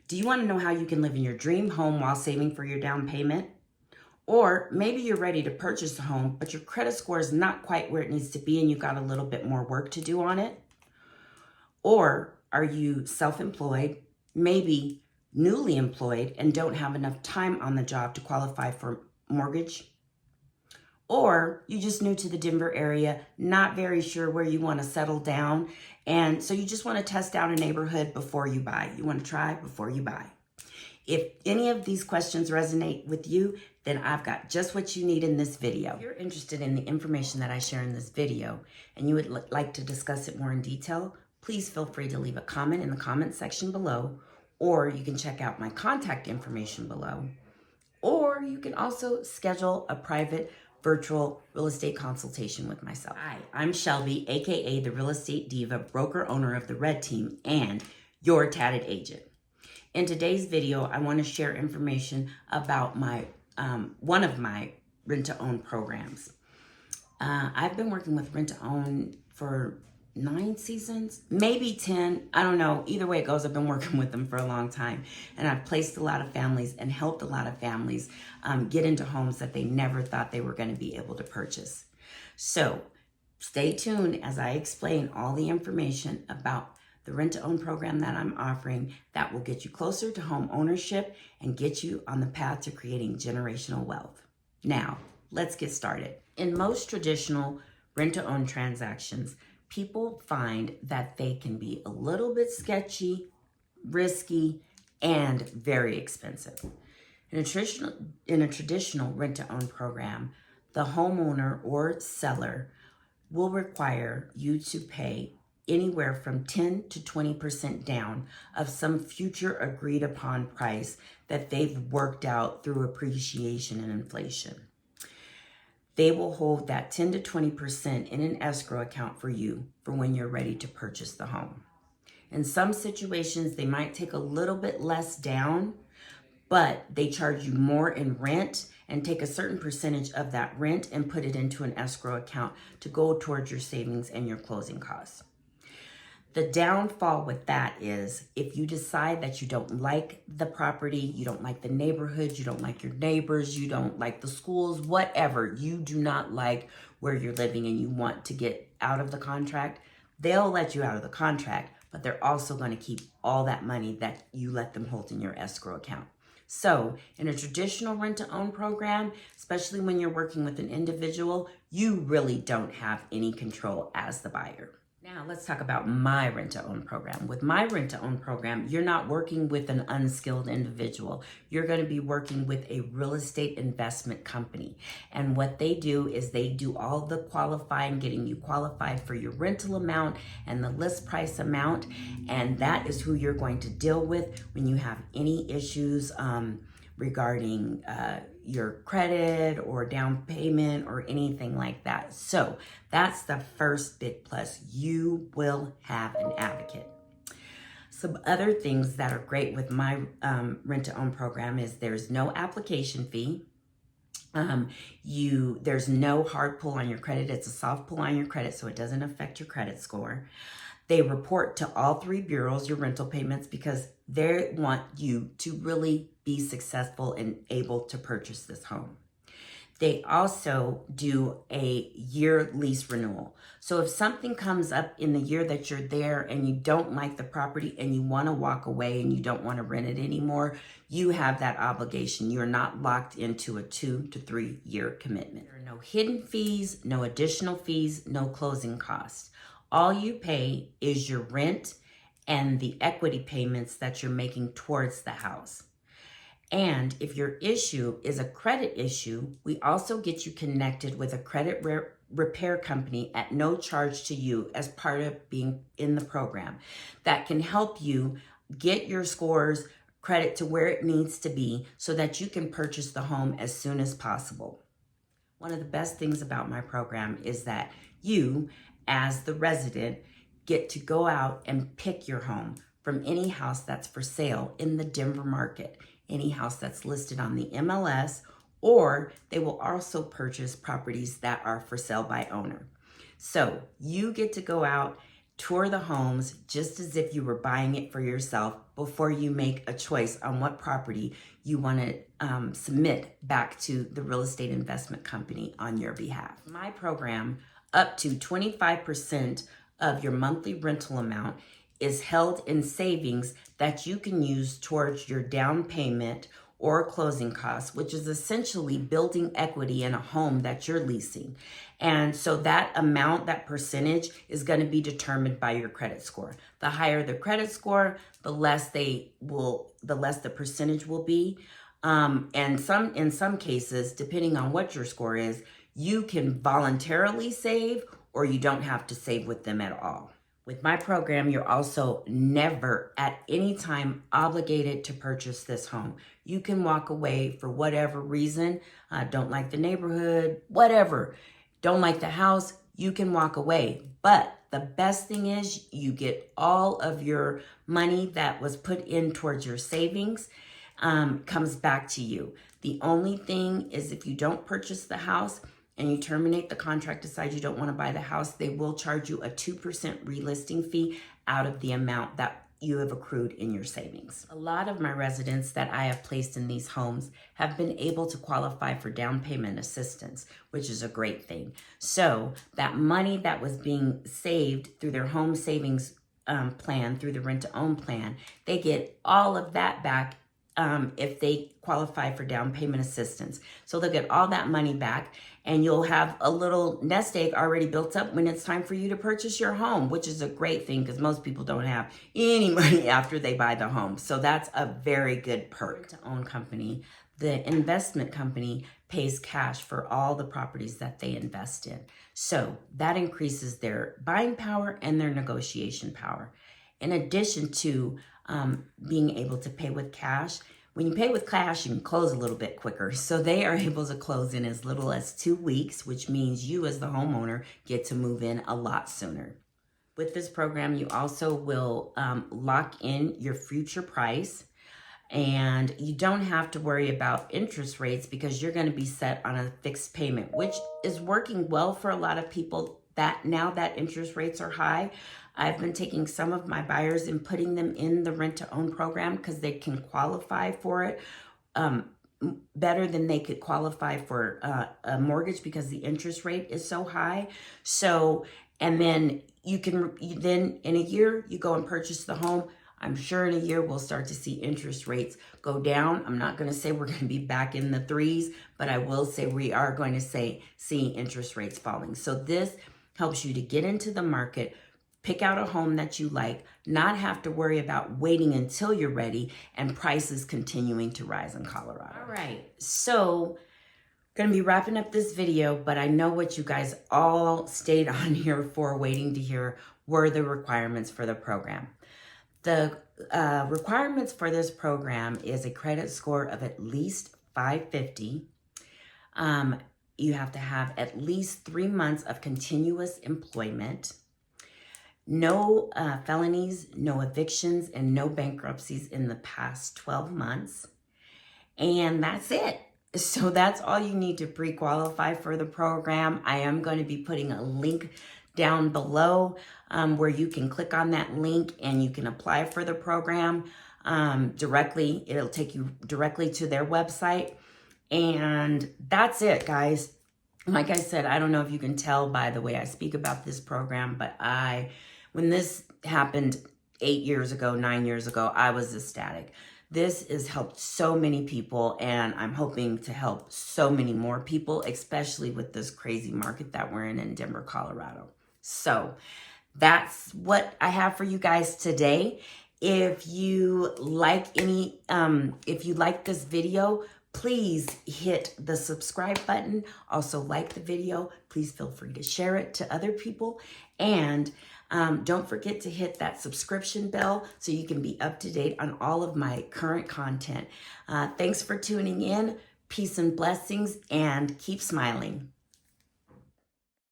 Do you want to know how you can live in your dream home while saving for your down payment? Or maybe you're ready to purchase a home, but your credit score is not quite where it needs to be and you've got a little bit more work to do on it? Or are you self-employed, maybe newly employed, and don't have enough time on the job to qualify for mortgage? Or you just new to the Denver area, not very sure where you want to settle down, and so you just want to test out a neighborhood before you buy. You want to try before you buy. If any of these questions resonate with you, then I've got just what you need in this video. If you're interested in the information that I share in this video and you would like to discuss it more in detail, please feel free to leave a comment in the comment section below, or you can check out my contact information below, or you can also schedule a private virtual real estate consultation with myself. Hi, I'm Shelbi, aka the Real Estate Diva, broker owner of the R.E.D team and your tatted agent. In today's video, I want to share information about my one of my Rent2Own programs. I've been working with Rent2Own for 9 seasons, maybe 10. I don't know. Either way it goes, I've been working with them for a long time. And I've placed a lot of families and helped a lot of families get into homes that they never thought they were going to be able to purchase. So stay tuned as I explain all the information about the Rent2Own program that I'm offering that will get you closer to home ownership and get you on the path to creating generational wealth. Now, let's get started. In most traditional Rent2Own transactions, people find that they can be a little bit sketchy, risky, and very expensive. In a traditional Rent2Own program, the homeowner or seller will require you to pay anywhere from 10 to 20% down of some future agreed upon price that they've worked out through appreciation and inflation. They will hold that 10 to 20% in an escrow account for you for when you're ready to purchase the home. In some situations, they might take a little bit less down, but they charge you more in rent and take a certain percentage of that rent and put it into an escrow account to go towards your savings and your closing costs. The downfall with that is if you decide that you don't like the property, you don't like the neighborhood, you don't like your neighbors, you don't like the schools, whatever, you do not like where you're living and you want to get out of the contract, they'll let you out of the contract, but they're also going to keep all that money that you let them hold in your escrow account. So in a traditional Rent2Own program, especially when you're working with an individual, you really don't have any control as the buyer. Now let's talk about my Rent2Own program. With my Rent2Own program, you're not working with an unskilled individual. You're going to be working with a real estate investment company. And what they do is they do all the qualifying, getting you qualified for your rental amount and the list price amount. And that is who you're going to deal with when you have any issues regarding your credit or down payment or anything like that. So that's the first big plus. You will have an advocate. Some other things that are great with my Rent2Own program is there's no application fee. There's no hard pull on your credit. It's a soft pull on your credit, so it doesn't affect your credit score. They report to all 3 bureaus your rental payments because they want you to really be successful and able to purchase this home. They also do a year lease renewal. So if something comes up in the year that you're there and you don't like the property and you want to walk away and you don't want to rent it anymore, you have that obligation. You're not locked into a 2 to 3 year commitment. There are no hidden fees, no additional fees, no closing costs. All you pay is your rent and the equity payments that you're making towards the house. And if your issue is a credit issue, we also get you connected with a credit repair company at no charge to you as part of being in the program that can help you get your scores credit to where it needs to be so that you can purchase the home as soon as possible. One of the best things about my program is that you, as the resident, get to go out and pick your home from any house that's for sale in the Denver market, any house that's listed on the MLS, or they will also purchase properties that are for sale by owner. So you get to go out tour the homes just as if you were buying it for yourself before you make a choice on what property you want to submit back to the real estate investment company on your behalf. My program, up to 25% of your monthly rental amount is held in savings that you can use towards your down payment or closing costs, which is essentially building equity in a home that you're leasing. And so that amount, that percentage, is going to be determined by your credit score. The higher the credit score, the less the percentage will be. And in some cases, depending on what your score is, you can voluntarily save, or you don't have to save with them at all. With my program, you're also never at any time obligated to purchase this home. You can walk away for whatever reason, don't like the neighborhood, whatever, don't like the house, you can walk away. But the best thing is you get all of your money that was put in towards your savings comes back to you. The only thing is if you don't purchase the house, and you terminate the contract, decide you don't want to buy the house, they will charge you a 2% relisting fee out of the amount that you have accrued in your savings. A lot of my residents that I have placed in these homes have been able to qualify for down payment assistance, which is a great thing. So that money that was being saved through their home savings plan, through the Rent2Own plan, they get all of that back if they qualify for down payment assistance. So they'll get all that money back, and you'll have a little nest egg already built up when it's time for you to purchase your home, which is a great thing because most people don't have any money after they buy the home. So that's a very good perk. Rent2Own company, the investment company, pays cash for all the properties that they invest in. So that increases their buying power and their negotiation power. In addition to being able to pay with cash, when you pay with cash, you can close a little bit quicker. So they are able to close in as little as 2 weeks, which means you as the homeowner get to move in a lot sooner. With this program, you also will lock in your future price, and you don't have to worry about interest rates because you're going to be set on a fixed payment, which is working well for a lot of people that now that interest rates are high. I've been taking some of my buyers and putting them in the Rent2Own program because they can qualify for it better than they could qualify for a mortgage because the interest rate is so high. So, and then then in a year, you go and purchase the home. I'm sure in a year we'll start to see interest rates go down. I'm not going to say we're going to be back in the 3s, but I will say we are going to see interest rates falling. So this helps you to get into the market, pick out a home that you like, not have to worry about waiting until you're ready and prices continuing to rise in Colorado. All right, so going to be wrapping up this video, but I know what you guys all stayed on here for, waiting to hear were the requirements for the program. The requirements for this program is a credit score of at least 550. You have to have at least 3 months of continuous employment, no felonies, no evictions, and no bankruptcies in the past 12 months. And that's it. So that's all you need to pre-qualify for the program. I am going to be putting a link down below where you can click on that link and you can apply for the program directly. It'll take you directly to their website. And that's it, guys. Like I said, I don't know if you can tell by the way I speak about this program, but when this happened 8 years ago, 9 years ago, I was ecstatic. This has helped so many people, and I'm hoping to help so many more people, especially with this crazy market that we're in Denver, Colorado. So that's what I have for you guys today. If you like this video, please hit the subscribe button. Also like the video. Please feel free to share it to other people. And don't forget to hit that subscription bell so you can be up to date on all of my current content. Thanks for tuning in. Peace and blessings, and keep smiling.